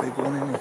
They're going in here.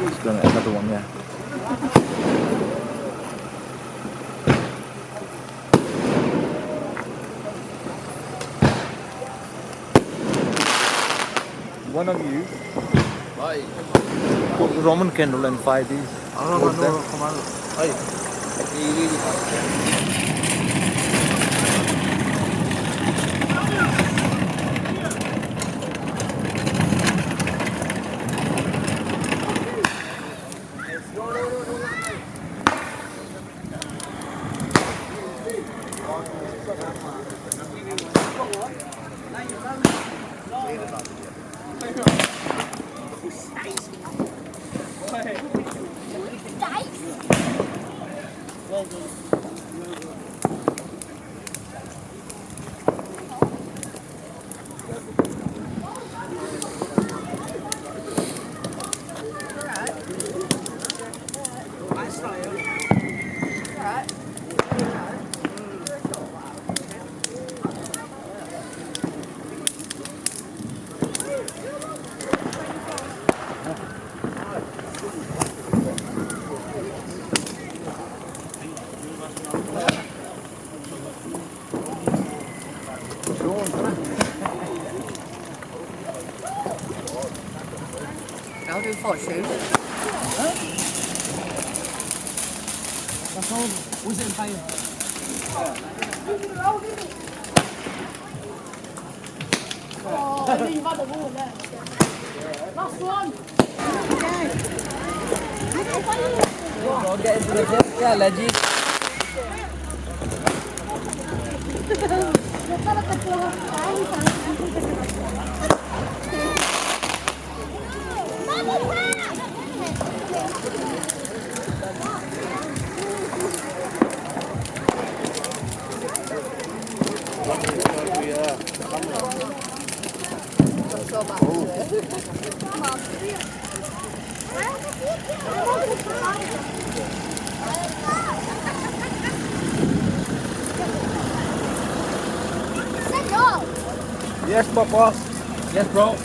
He's going to another one, yeah. One of you put Roman candle and 5 these. I'll do 4 shoes. That's all. Was it fire? Oh, I think you've had the ball there. Last one. Don't get into the pit. Yeah, legend. Yes, my boss. Yes, bro.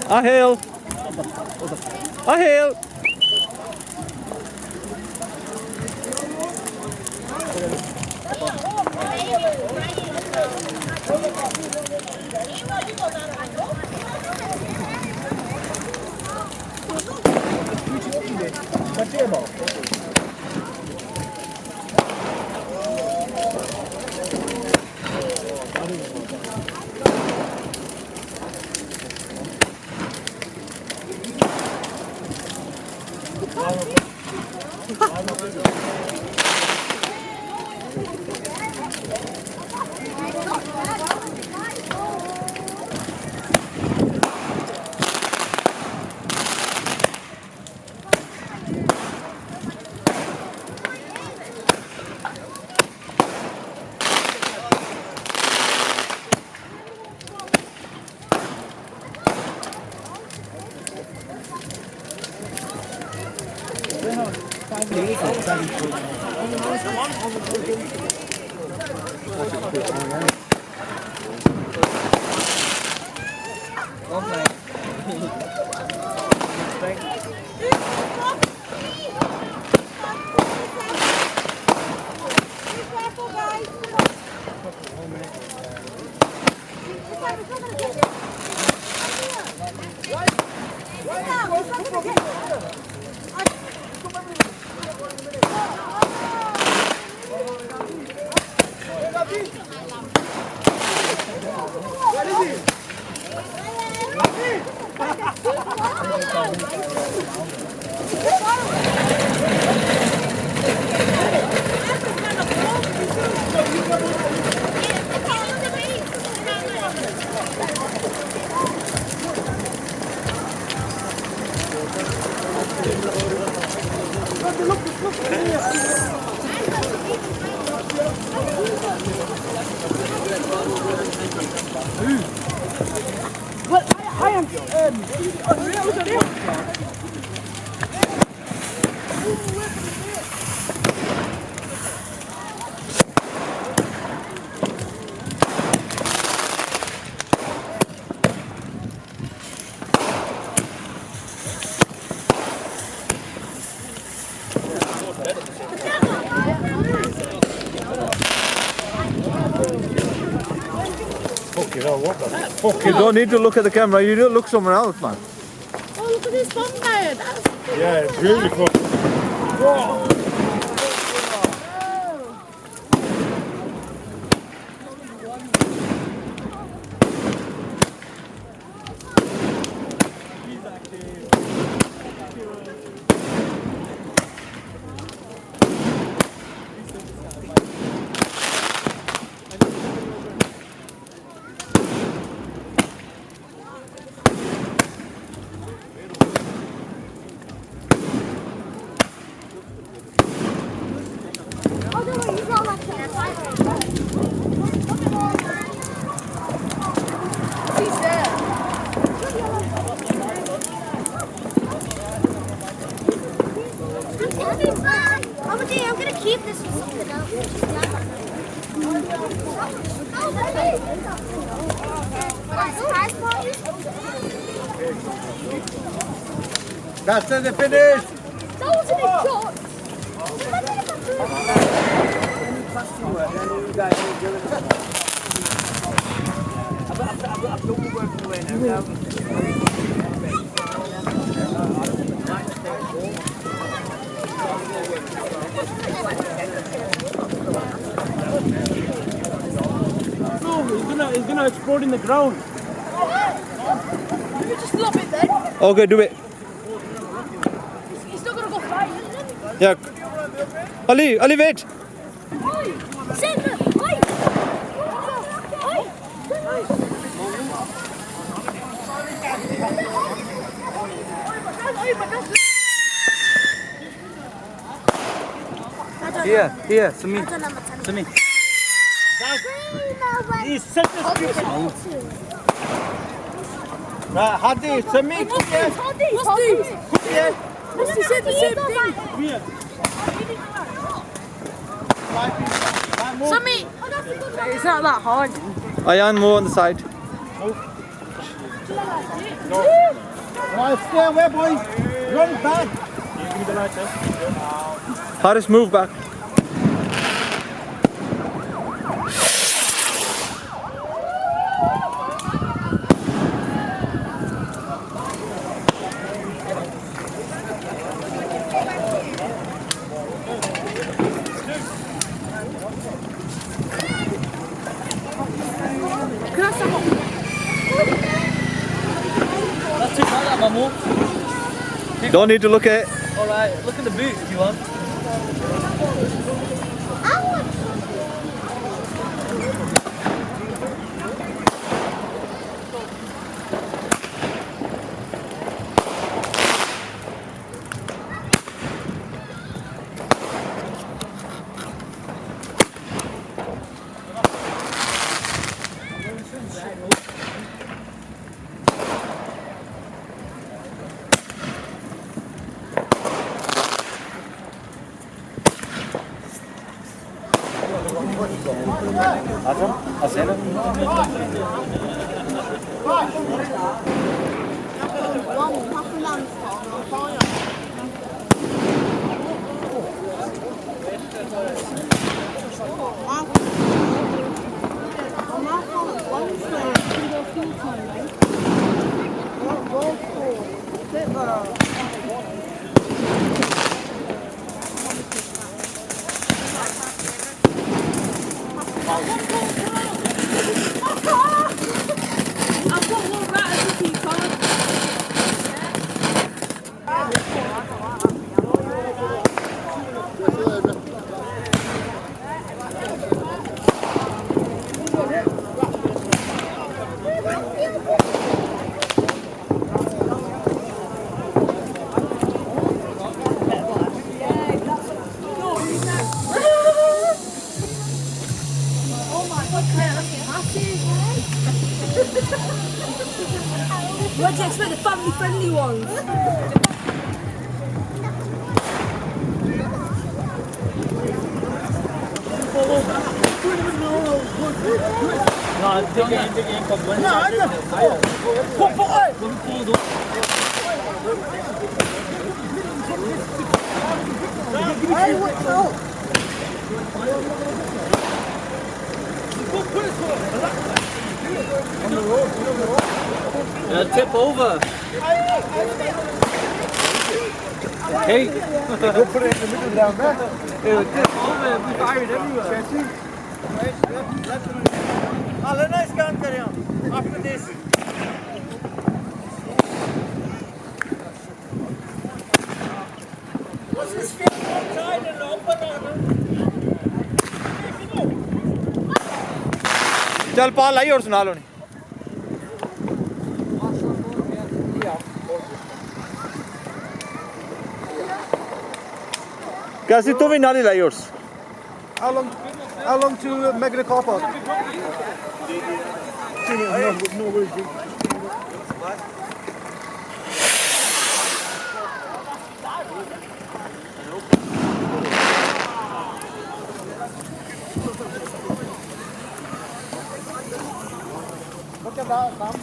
Ahil! Ahil! Well, I am unreal. You don't need to look at the camera, you need to look somewhere else, man. Oh, look at this bonfire. Yeah, it's beautiful. I'm gonna keep this for something else. That's the finish. That wasn't a shot. No, it's gonna explode in the ground. Let me just lob it then. Okay, do it. He's still gonna go fly, isn't it? Yeah. Ali, wait. Here, Sumi. He's such a stupid. Right, Hadi, to me, come here. Come here. He said the same thing. Come here. Sammy, it's not that hard. Ayan, move on the side. Right, stay away, boys. Run back. Give me the lighter. Harris, move back. That's too bad, Mamu. Don't need to look at it. Alright, look at the boot if you want. What do you expect, the family-friendly ones? Tip over. Hey. We'll put it in the middle down there. It would tip over and be fired everywhere. Alla nice gun carry on. After this. What's this film outside and open on? चल पा लाई और सुना लो नहीं कैसी तू भी नाली लाई और How long to make it a car park? No worries. Look at that, Sam.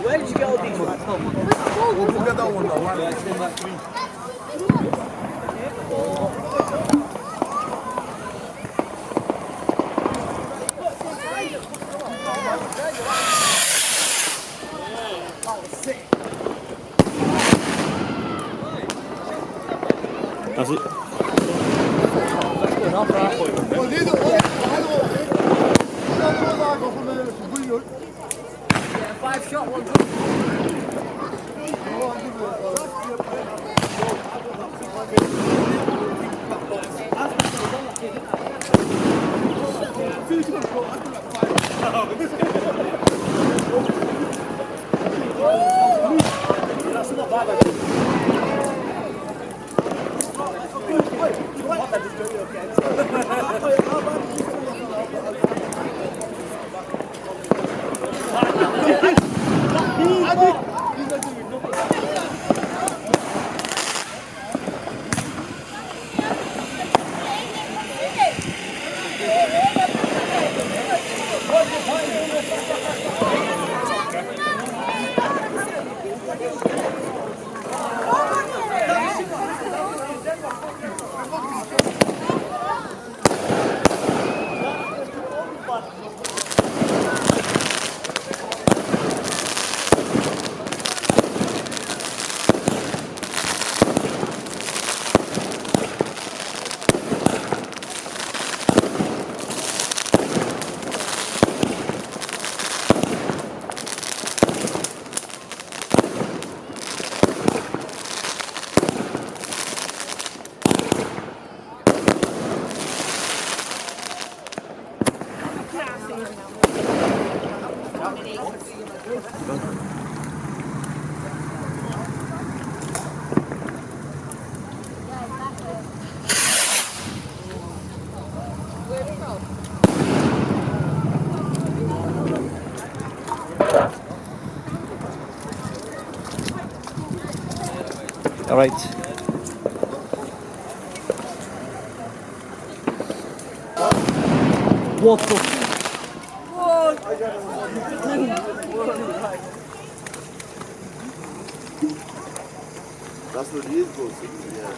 Where did you get all these from? We'll get that one though. That's it. Yeah, 5-shot one. All right. What the? That's what he is going to. Yeah.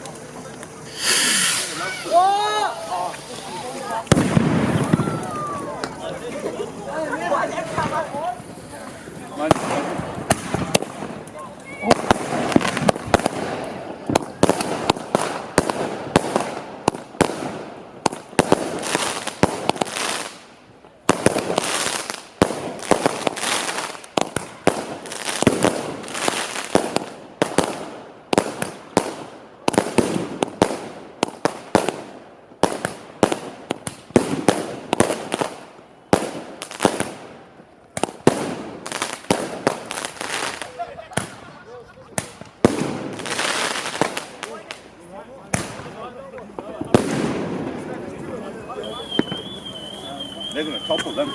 They're going to topple them.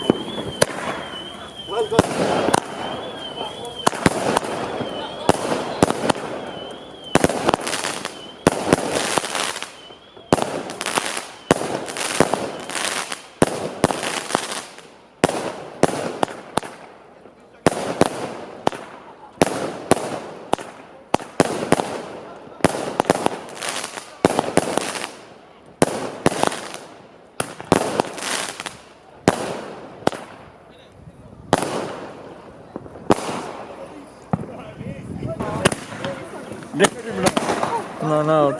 Well done. No.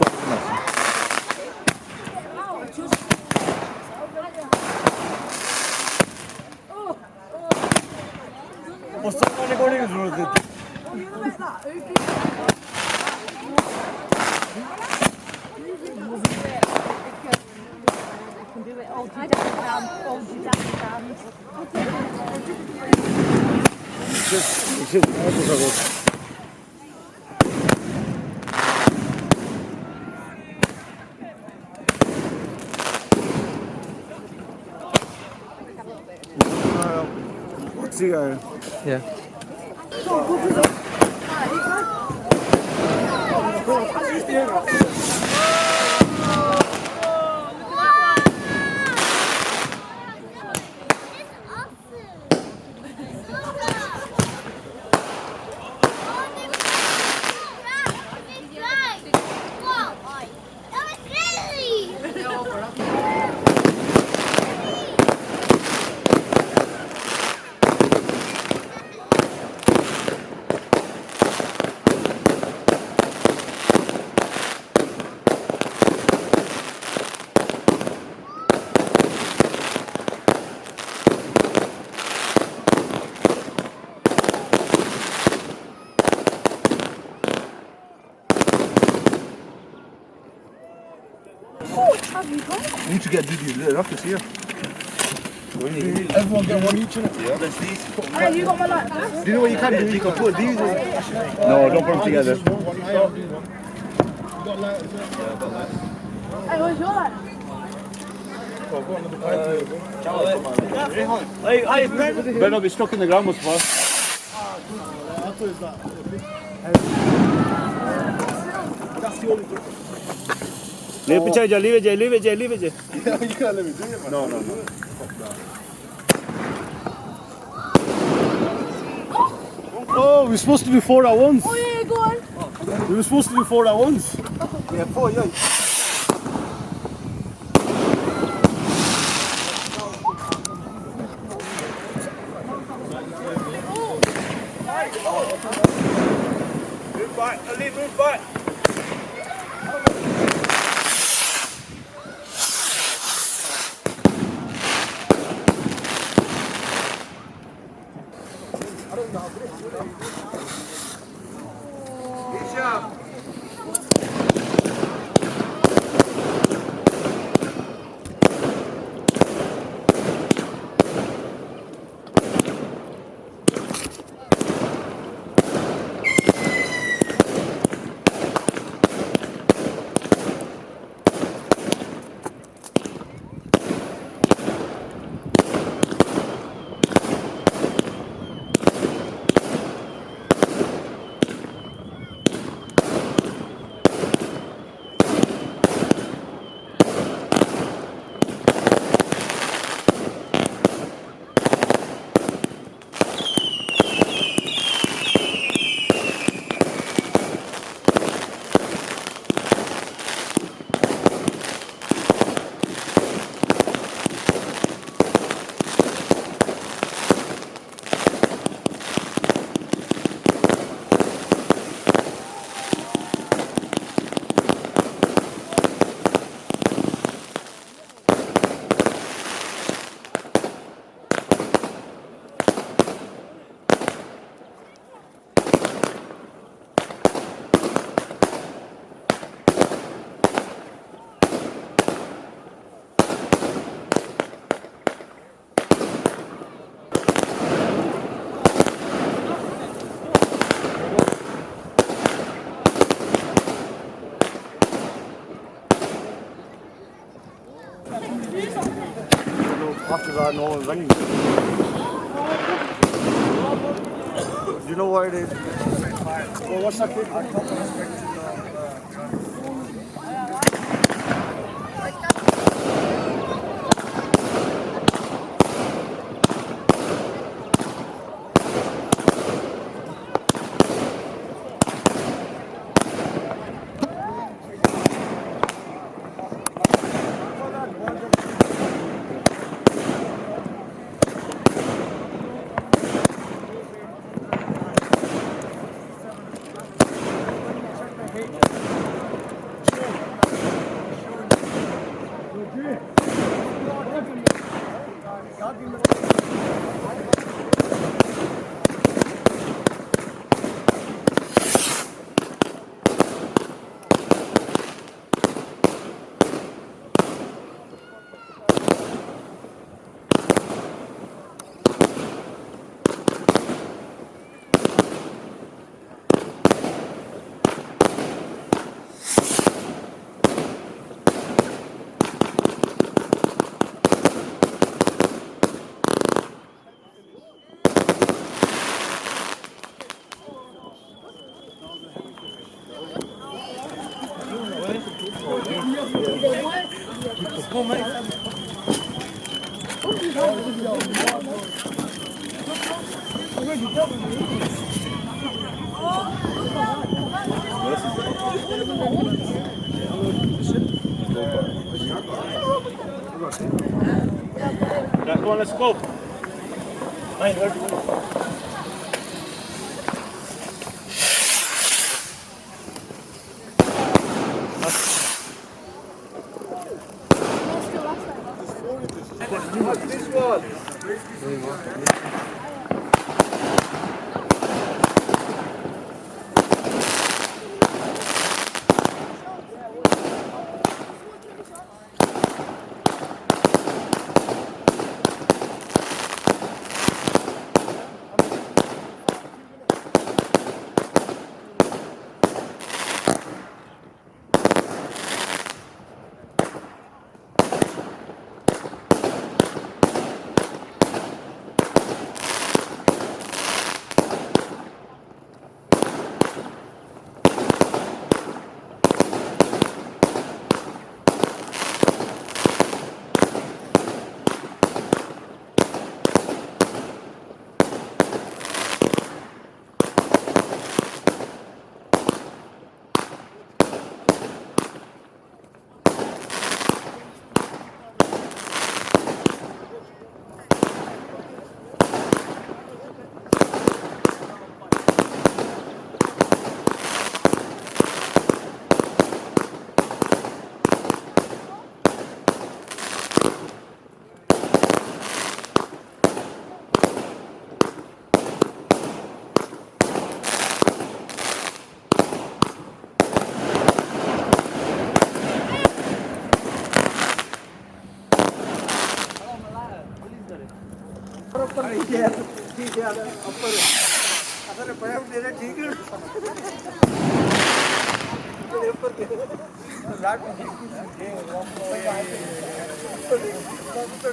What's he going? Yeah. We need to get DD rockets here. Everyone get one each in it. Yeah, there's these. Hey, you got my light. Do you know what you can do? You can put these in. No, don't put them together. You got light as well. Hey, where's your light? Better not be stuck in the ground, must pass. I thought it was that. That's the only thing. Leave it, Jay. Leave it, Jay. You can't let me do it, man. No. Oh, we're supposed to do 4 at once. Oh, yeah, go on. We were supposed to do 4 at once. Yeah, 4, yeah. Move back, Ali, move back. car, no one's ringing. Do you know why it is? Well, what's that? Yeah, come on, let's go. Nine, where do we go? This wall.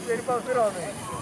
तेरे पास फिर आ गए